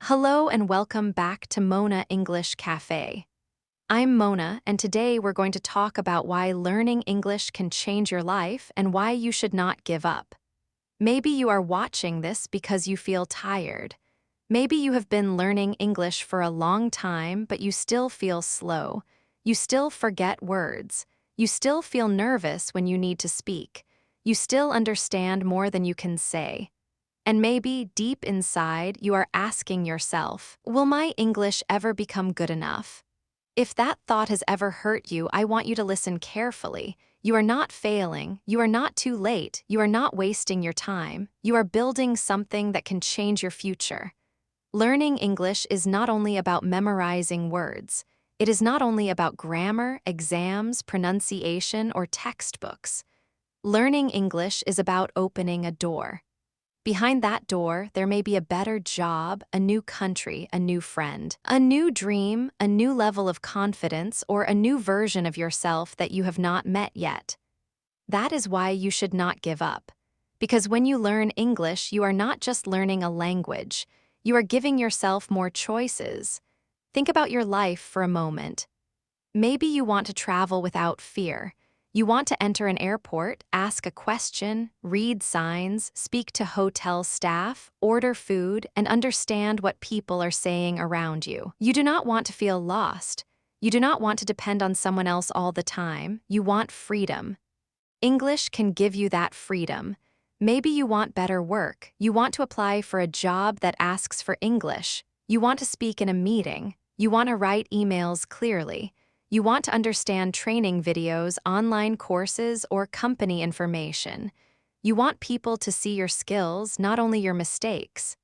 Hello and welcome back to Mona English Café. I'm Mona, and today we're going to talk about why learning English can change your life and why you should not give up. Maybe you are watching this because you feel tired. Maybe you have been learning English for a long time, but you still feel slow. You still forget words. You still feel nervous when you need to speak. You still understand more than you can say. And maybe, deep inside, you are asking yourself, will my English ever become good enough? If that thought has ever hurt you, I want you to listen carefully. You are not failing, you are not too late, you are not wasting your time, you are building something that can change your future. Learning English is not only about memorizing words. It is not only about grammar, exams, pronunciation, or textbooks. Learning English is about opening a door. Behind that door, there may be a better job, a new country, a new friend, a new dream, a new level of confidence, or a new version of yourself that you have not met yet. That is why you should not give up. Because when you learn English, you are not just learning a language. You are giving yourself more choices. Think about your life for a moment. Maybe you want to travel without fear. You want to enter an airport, ask a question, read signs, speak to hotel staff, order food, and understand what people are saying around you. You do not want to feel lost. You do not want to depend on someone else all the time. You want freedom. English can give you that freedom. Maybe you want better work. You want to apply for a job that asks for English. You want to speak in a meeting. You want to write emails clearly. You want to understand training videos, online courses, or company information. You want people to see your skills, not only your mistakes.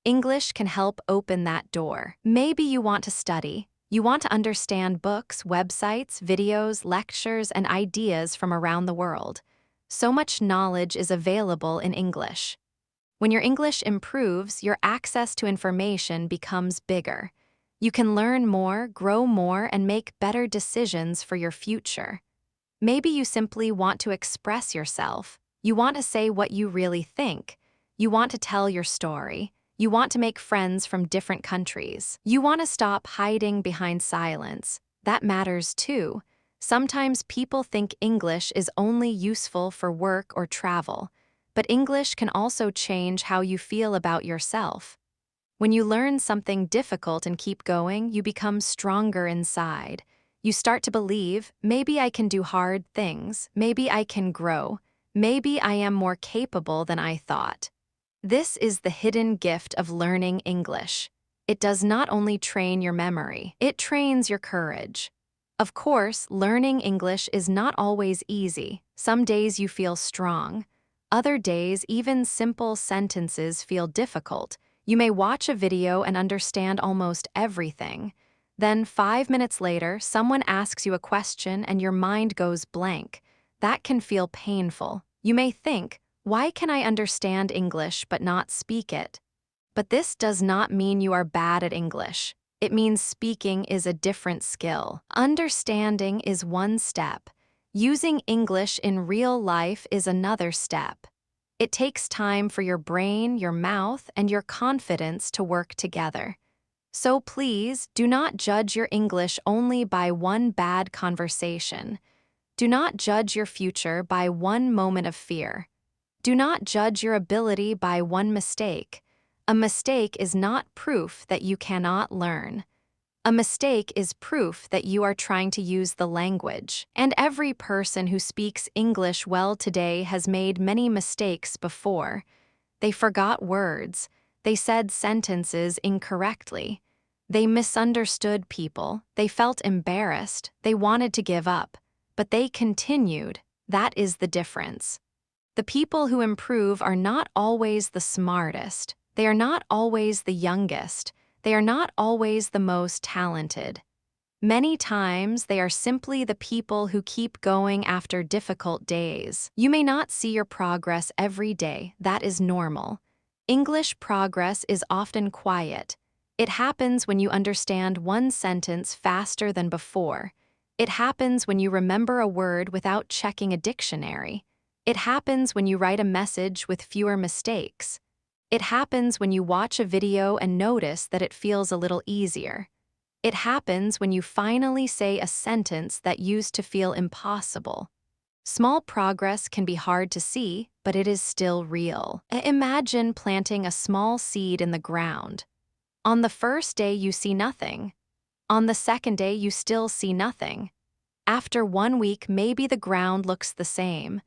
English can help open that door. Maybe you want to study. You want to understand books, websites, videos, lectures, and ideas from around the world. So much knowledge is available in English. When your English improves, your access to information becomes bigger. You can learn more, grow more, and make better decisions for your future. Maybe you simply want to express yourself. You want to say what you really think. You want to tell your story. You want to make friends from different countries. You want to stop hiding behind silence. That matters too. Sometimes people think English is only useful for work or travel, but English can also change how you feel about yourself. When you learn something difficult and keep going, you become stronger inside. You start to believe, maybe I can do hard things, maybe I can grow, maybe I am more capable than I thought. This is the hidden gift of learning English. It does not only train your memory, it trains your courage. Of course, learning English is not always easy. Some days you feel strong. Other days, even simple sentences feel difficult. You may watch a video and understand almost everything. Then 5 minutes later, someone asks you a question and your mind goes blank. That can feel painful. You may think, why can I understand English but not speak it? But this does not mean you are bad at English. It means speaking is a different skill. Understanding is one step. Using English in real life is another step. It takes time for your brain, your mouth, and your confidence to work together. So please, do not judge your English only by one bad conversation. Do not judge your future by one moment of fear. Do not judge your ability by one mistake. A mistake is not proof that you cannot learn. A mistake is proof that you are trying to use the language. And every person who speaks English well today has made many mistakes before. They forgot words. They said sentences incorrectly. They misunderstood people. They felt embarrassed. They wanted to give up. But they continued. That is the difference. The people who improve are not always the smartest. They are not always the youngest. They are not always the most talented. Many times, they are simply the people who keep going after difficult days. You may not see your progress every day. That is normal. English progress is often quiet. It happens when you understand one sentence faster than before. It happens when you remember a word without checking a dictionary. It happens when you write a message with fewer mistakes. It happens when you watch a video and notice that it feels a little easier. It happens when you finally say a sentence that used to feel impossible. Small progress can be hard to see, but it is still real. Imagine planting a small seed in the ground. On the first day, you see nothing. On the second day, you still see nothing. After 1 week, maybe the ground looks the same.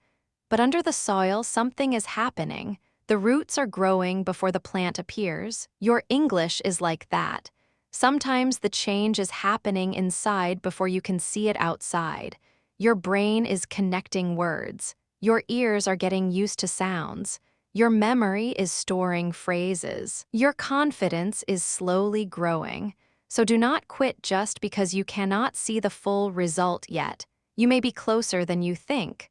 But under the soil, something is happening. The roots are growing before the plant appears. Your English is like that. Sometimes the change is happening inside before you can see it outside. Your brain is connecting words. Your ears are getting used to sounds. Your memory is storing phrases. Your confidence is slowly growing. So do not quit just because you cannot see the full result yet. You may be closer than you think.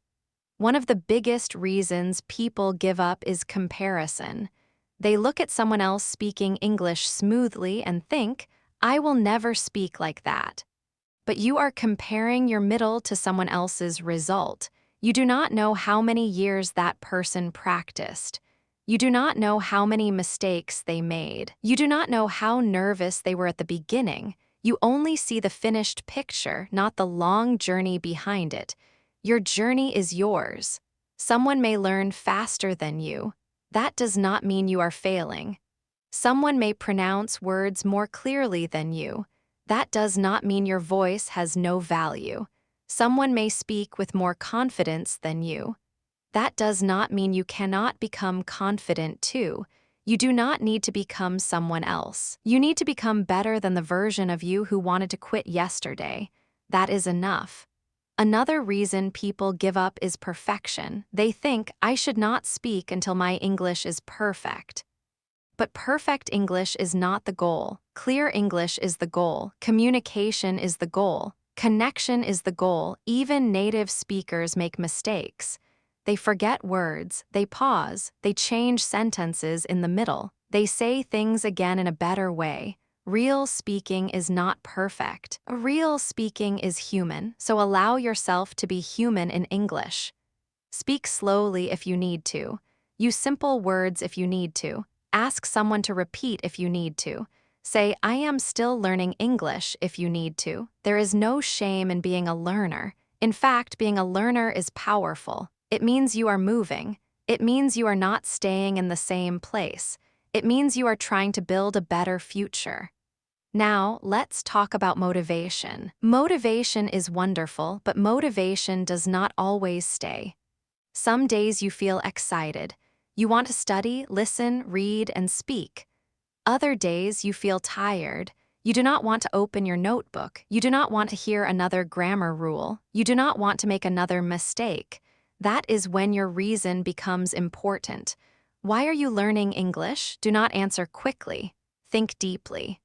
One of the biggest reasons people give up is comparison. They look at someone else speaking English smoothly and think, I will never speak like that. But you are comparing your middle to someone else's result. You do not know how many years that person practiced. You do not know how many mistakes they made. You do not know how nervous they were at the beginning. You only see the finished picture, not the long journey behind it. Your journey is yours. Someone may learn faster than you. That does not mean you are failing. Someone may pronounce words more clearly than you. That does not mean your voice has no value. Someone may speak with more confidence than you. That does not mean you cannot become confident too. You do not need to become someone else. You need to become better than the version of you who wanted to quit yesterday. That is enough. Another reason people give up is perfection. They think, I should not speak until my English is perfect. But perfect English is not the goal. Clear English is the goal. Communication is the goal. Connection is the goal. Even native speakers make mistakes. They forget words, they pause, they change sentences in the middle, they say things again in a better way. Real speaking is not perfect. Real speaking is human, so allow yourself to be human in English. Speak slowly if you need to. Use simple words if you need to. Ask someone to repeat if you need to. Say, I am still learning English if you need to. There is no shame in being a learner. In fact, being a learner is powerful. It means you are moving. It means you are not staying in the same place. It means you are trying to build a better future. Now, let's talk about motivation. Motivation is wonderful, but motivation does not always stay. Some days you feel excited. You want to study, listen, read, and speak. Other days you feel tired. You do not want to open your notebook. You do not want to hear another grammar rule. You do not want to make another mistake. That is when your reason becomes important. Why are you learning English? Do not answer quickly. Think deeply.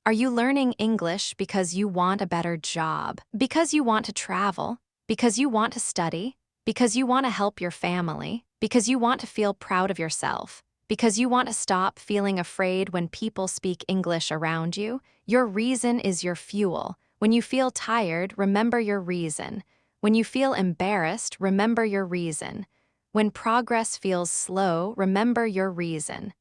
Are you learning English because you want a better job? Because you want to travel? Because you want to study? Because you want to help your family? Because you want to feel proud of yourself? Because you want to stop feeling afraid when people speak English around you? Your reason is your fuel. When you feel tired, remember your reason. When you feel embarrassed, remember your reason. When progress feels slow, remember your reason.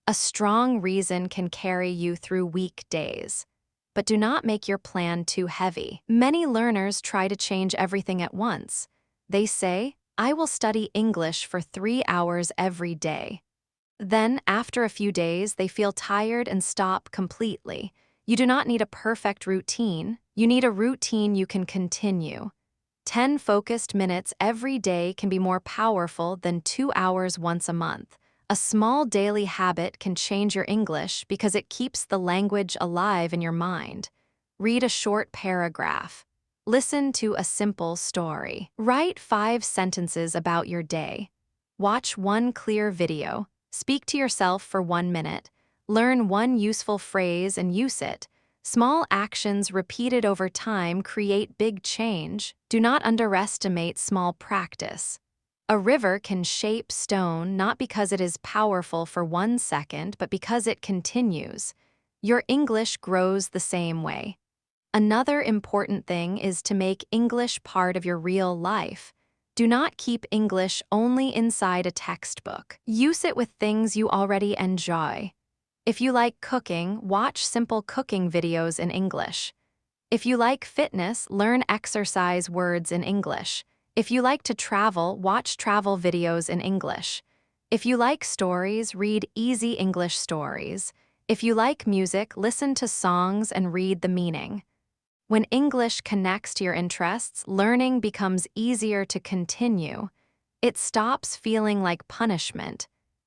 A strong reason can carry you through weak days. But do not make your plan too heavy. Many learners try to change everything at once. They say, I will study English for 3 hours every day. Then, after a few days, they feel tired and stop completely. You do not need a perfect routine. You need a routine you can continue. 10 focused minutes every day can be more powerful than 2 hours once a month. A small daily habit can change your English because it keeps the language alive in your mind. Read a short paragraph. Listen to a simple story. Write 5 sentences about your day. Watch 1 clear video. Speak to yourself for 1 minute. Learn 1 useful phrase and use it. Small actions repeated over time create big change. Do not underestimate small practice. A river can shape stone not because it is powerful for 1 second, but because it continues. Your English grows the same way. Another important thing is to make English part of your real life. Do not keep English only inside a textbook. Use it with things you already enjoy. If you like cooking, watch simple cooking videos in English. If you like fitness, learn exercise words in English. If you like to travel, watch travel videos in English. If you like stories, read easy English stories. If you like music, listen to songs and read the meaning. When English connects to your interests, learning becomes easier to continue. It stops feeling like punishment.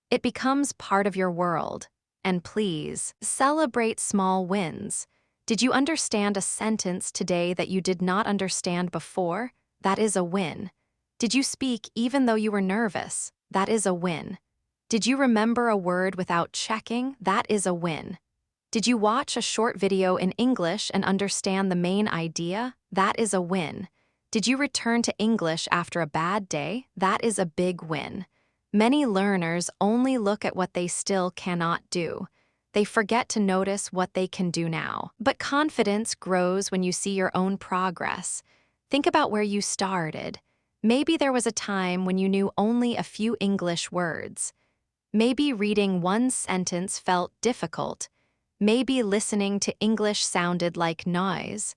It becomes part of your world. And please, celebrate small wins. Did you understand a sentence today that you did not understand before? That is a win. Did you speak even though you were nervous? That is a win. Did you remember a word without checking? That is a win. Did you watch a short video in English and understand the main idea? That is a win. Did you return to English after a bad day? That is a big win. Many learners only look at what they still cannot do. They forget to notice what they can do now. But confidence grows when you see your own progress. Think about where you started. Maybe there was a time when you knew only a few English words. Maybe reading one sentence felt difficult. Maybe listening to English sounded like noise.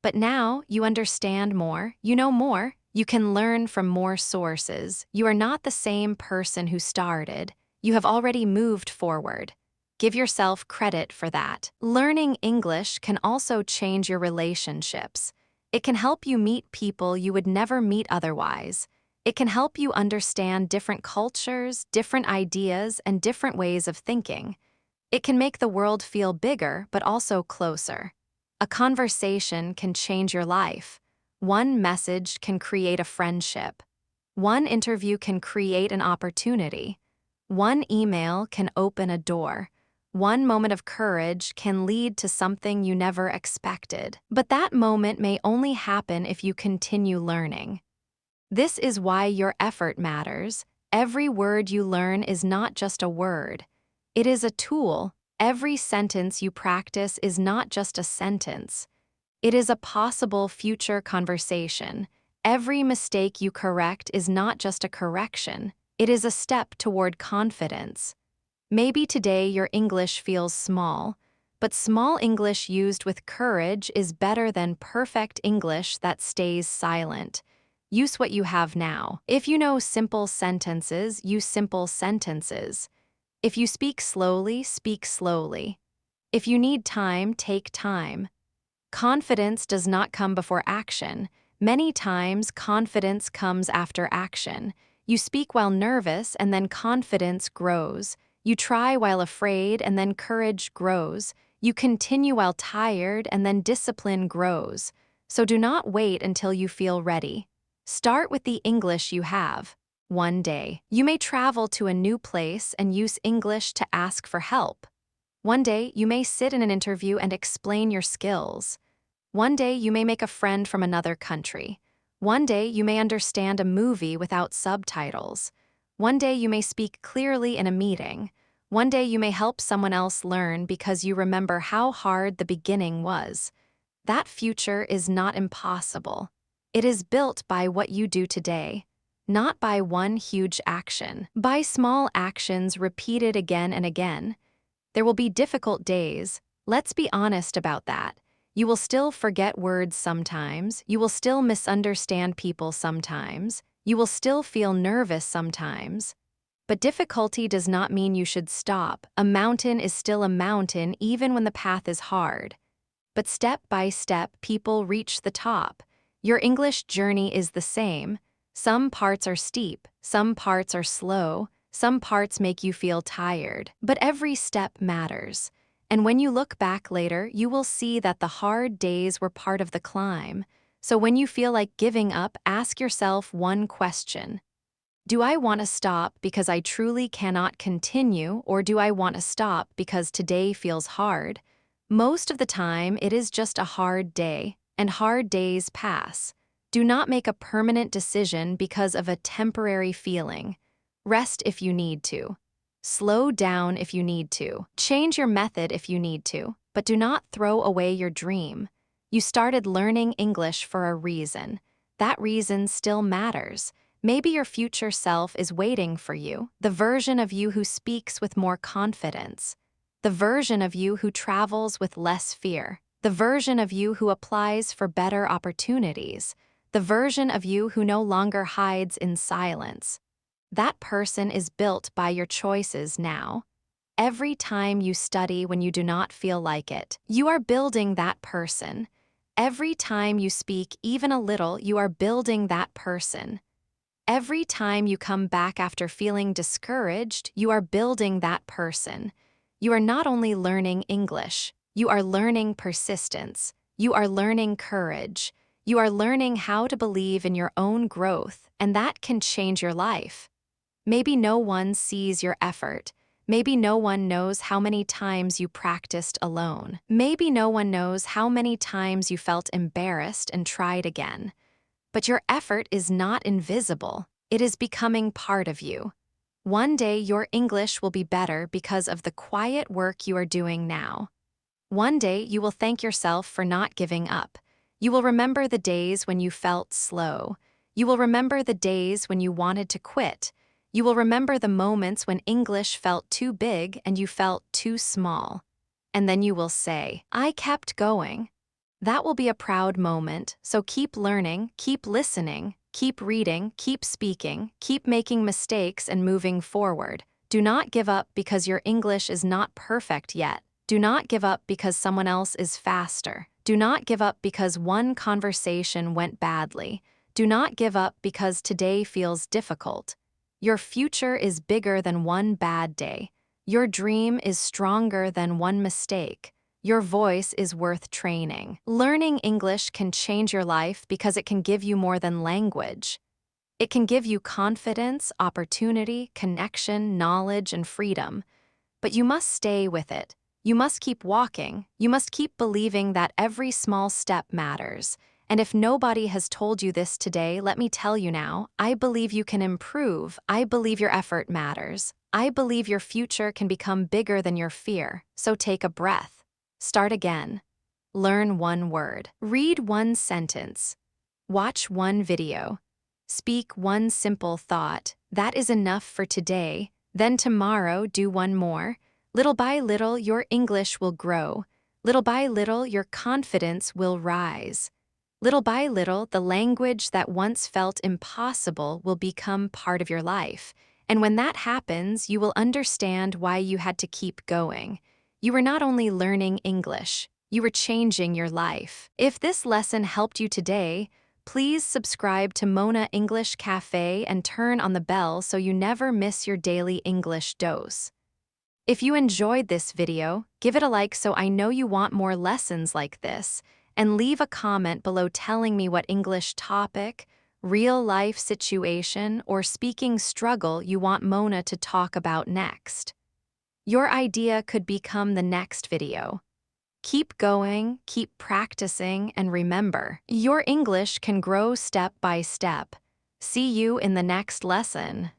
But now you understand more, you know more, you can learn from more sources. You are not the same person who started. You have already moved forward. Give yourself credit for that. Learning English can also change your relationships. It can help you meet people you would never meet otherwise. It can help you understand different cultures, different ideas, and different ways of thinking. It can make the world feel bigger, but also closer. A conversation can change your life. One message can create a friendship. One interview can create an opportunity. One email can open a door. One moment of courage can lead to something you never expected. But that moment may only happen if you continue learning. This is why your effort matters. Every word you learn is not just a word. It is a tool. Every sentence you practice is not just a sentence. It is a possible future conversation. Every mistake you correct is not just a correction. It is a step toward confidence. Maybe today your English feels small, but small English used with courage is better than perfect English that stays silent. Use what you have now. If you know simple sentences, use simple sentences. If you speak slowly, speak slowly. If you need time, take time. Confidence does not come before action. Many times, confidence comes after action. You speak while nervous, and then confidence grows. You try while afraid, and then courage grows. You continue while tired, and then discipline grows. So do not wait until you feel ready. Start with the English you have. One day, you may travel to a new place and use English to ask for help. One day, you may sit in an interview and explain your skills. One day, you may make a friend from another country. One day, you may understand a movie without subtitles. One day, you may speak clearly in a meeting. One day, you may help someone else learn because you remember how hard the beginning was. That future is not impossible. It is built by what you do today. Not by one huge action, by small actions repeated again and again. There will be difficult days. Let's be honest about that. You will still forget words sometimes. You will still misunderstand people sometimes. You will still feel nervous sometimes. But difficulty does not mean you should stop. A mountain is still a mountain even when the path is hard. But step by step, people reach the top. Your English journey is the same. Some parts are steep, some parts are slow, some parts make you feel tired, but every step matters. And when you look back later, you will see that the hard days were part of the climb. So when you feel like giving up, ask yourself one question. Do I want to stop because I truly cannot continue, or do I want to stop because today feels hard? Most of the time, it is just a hard day, and hard days pass. Do not make a permanent decision because of a temporary feeling. Rest if you need to. Slow down if you need to. Change your method if you need to, but do not throw away your dream. You started learning English for a reason. That reason still matters. Maybe your future self is waiting for you, the version of you who speaks with more confidence, the version of you who travels with less fear, the version of you who applies for better opportunities, the version of you who no longer hides in silence. That person is built by your choices now. Every time you study when you do not feel like it, you are building that person. Every time you speak even a little, you are building that person. Every time you come back after feeling discouraged, you are building that person. You are not only learning English, you are learning persistence. You are learning courage. You are learning how to believe in your own growth, and that can change your life. Maybe no one sees your effort. Maybe no one knows how many times you practiced alone. Maybe no one knows how many times you felt embarrassed and tried again. But your effort is not invisible. It is becoming part of you. One day your English will be better because of the quiet work you are doing now. One day you will thank yourself for not giving up. You will remember the days when you felt slow. You will remember the days when you wanted to quit. You will remember the moments when English felt too big and you felt too small. And then you will say, "I kept going." That will be a proud moment, so keep learning, keep listening, keep reading, keep speaking, keep making mistakes and moving forward. Do not give up because your English is not perfect yet. Do not give up because someone else is faster. Do not give up because one conversation went badly. Do not give up because today feels difficult. Your future is bigger than one bad day. Your dream is stronger than one mistake. Your voice is worth training. Learning English can change your life because it can give you more than language. It can give you confidence, opportunity, connection, knowledge, and freedom. But you must stay with it. You must keep walking. You must keep believing that every small step matters. And if nobody has told you this today, let me tell you now, I believe you can improve. I believe your effort matters. I believe your future can become bigger than your fear. So take a breath. Start again. Learn one word. Read one sentence. Watch one video. Speak one simple thought. That is enough for today. Then tomorrow, do one more. Little by little, your English will grow. Little by little, your confidence will rise. Little by little, the language that once felt impossible will become part of your life. And when that happens, you will understand why you had to keep going. You were not only learning English, you were changing your life. If this lesson helped you today, please subscribe to Mona English Café and turn on the bell so you never miss your daily English dose. If you enjoyed this video, give it a like so I know you want more lessons like this, and leave a comment below telling me what English topic, real-life situation, or speaking struggle you want Mona to talk about next. Your idea could become the next video. Keep going, keep practicing, and remember, your English can grow step by step. See you in the next lesson.